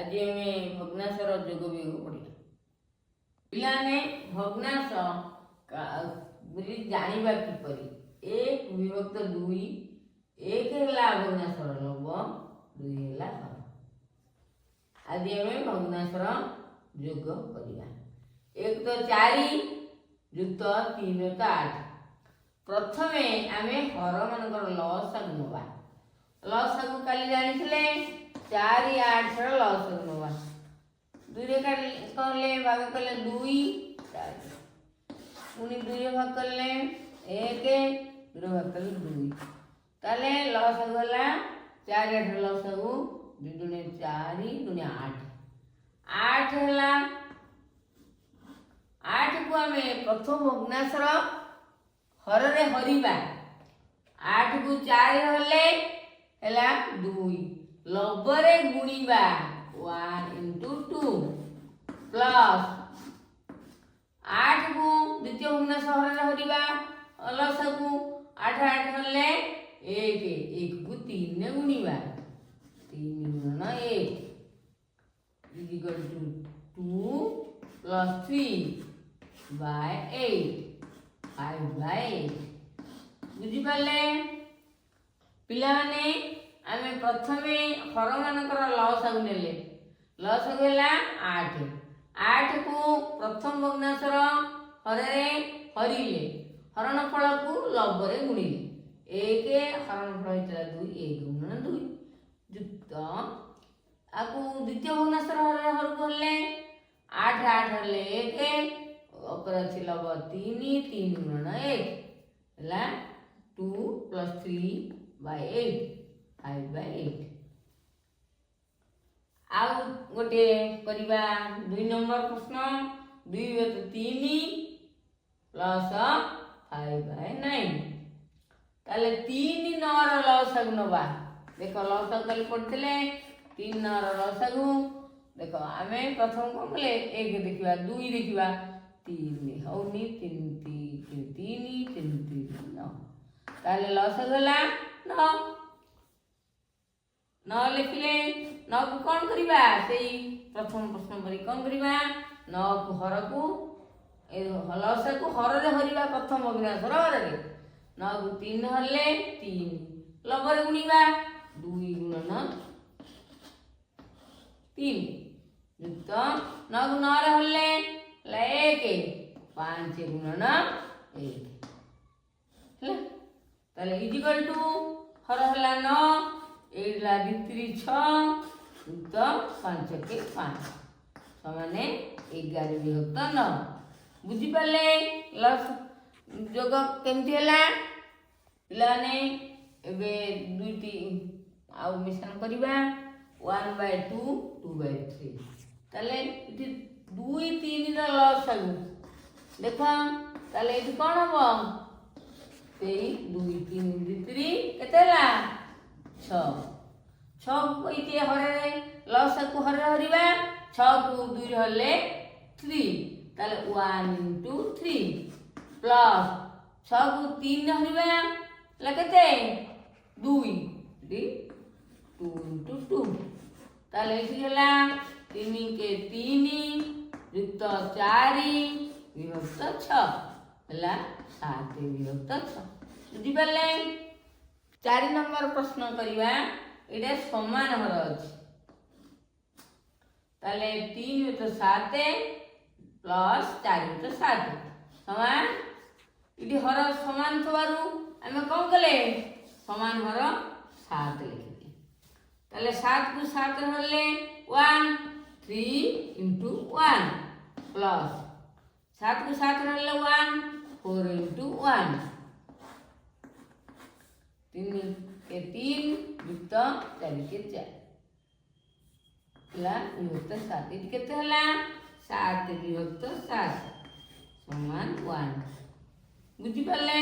आज आम भग्नांशर जोग वियोग पढ़िया। पिलाने भग्नांश जानिबा किपरि एक विभक्त दुई एक है भग्नांशर लव दुई है हर। आज आम भग्नांशर जोग पढ़िया। एक तो 4 युक्त 3 तो 8। प्रथमे आम हर मानकर लसागु नवा। लसागु काली जानिथिले 4 8 लसागु नवा। दुई कले भाग कले 2 4 पुणी 2 भाग कले 1 2 भाग कले 2 ताले लसागु है 4 8 लसागु 2 दूने 4 2 8 8 है 8 को आम प्रथम भग्नांशर हर रे हरिबा 8 को 4 हेले हैला 2 लबरे गुणिबा 1 into 2 प्लस 8 को द्वितीय भग्नांश हर रे हरिबा लसागु 8 8 हेले 1 1 को 3 ने गुणिबा 3 गुणन 1 is equal to 2 plus 3 by 8 5 by 8। बुझी पाले पिला माने आमे प्रथमे हर मानकर लसागु नेले। लसागु है 8 8 को प्रथम भग्नांशर हर रे हरिले हरण फल को लबरे गुणिले 1 हरण फल होता 2 1 गुणन 2 युक्त आकु द्वितीय भग्नांशर हर रे हर को हले 8 8 हले 1 ऊपर अछि लब 3 3 गुणन 1 हला 2 plus 3 by 8 5 by 8। आउ गोटे करिबा 2 नंबर प्रश्न 2 3 प्लस 5 by 9 ताले 3 9 र लसागु नबा। देखो लसागु कल पड़थिले 3 9 र लसागु देखो आमे प्रथम को बोले 1 देखिबा 2 देखिबा 3 होनी 3 3 3 3 3 9 ताले लसागु हला 9 9 लिखले 9 को कौन करिबा सेई प्रथम प्रश्न परि कौन करिबा 9 को हर को लसागु हर रे हरिबा प्रथम भग्नांश हर रे 9 को 3 हले 3 लबरे गुणिबा 2 गुणन 3 युक्त 9 को 9 रे हले 1 5 गुणन 1 हला ताले इज इक्वल टू हर हला 9 8 ला 3 6 युक्त 5 के 5 समाने 11 विभक्त 9। बुझी पाले लस जोग केमती हला पिलाने एबे 2 3 आउ मिश्रण करिबा 1 by 2 2 by 3 ताले इति 2 3 र लसागु देखा ताले इति कोन हबो सेई 2 3 3 केतेला 6 6 को इति हरे लसागु हरे हरिबा 6 को 2 हले 3 ताले 1 into 3 प्लस 6 को 3 हरिबा लगते 2 2 into 2 ताले इति हला 3 के 3 युक्त 4 विभक्त 6 हला 7 विभक्त 6। बुझी पाले 4 नंबर प्रश्न करिबा एडा समान हर अछि ताले 3 तो 7 प्लस 4 तो 7 समान इडी हर समान थवारु हमें कोन कले समान हर 7 लिखले ताले 7 को 7 हले 1 3 into 1 प्लस 7 को 7 हले 1 4 into 1 3 के 3 युक्त 4 के 4 ला विभक्त 7 इति केते हला 7 विभक्त 7 समान 1। बुझी पाले।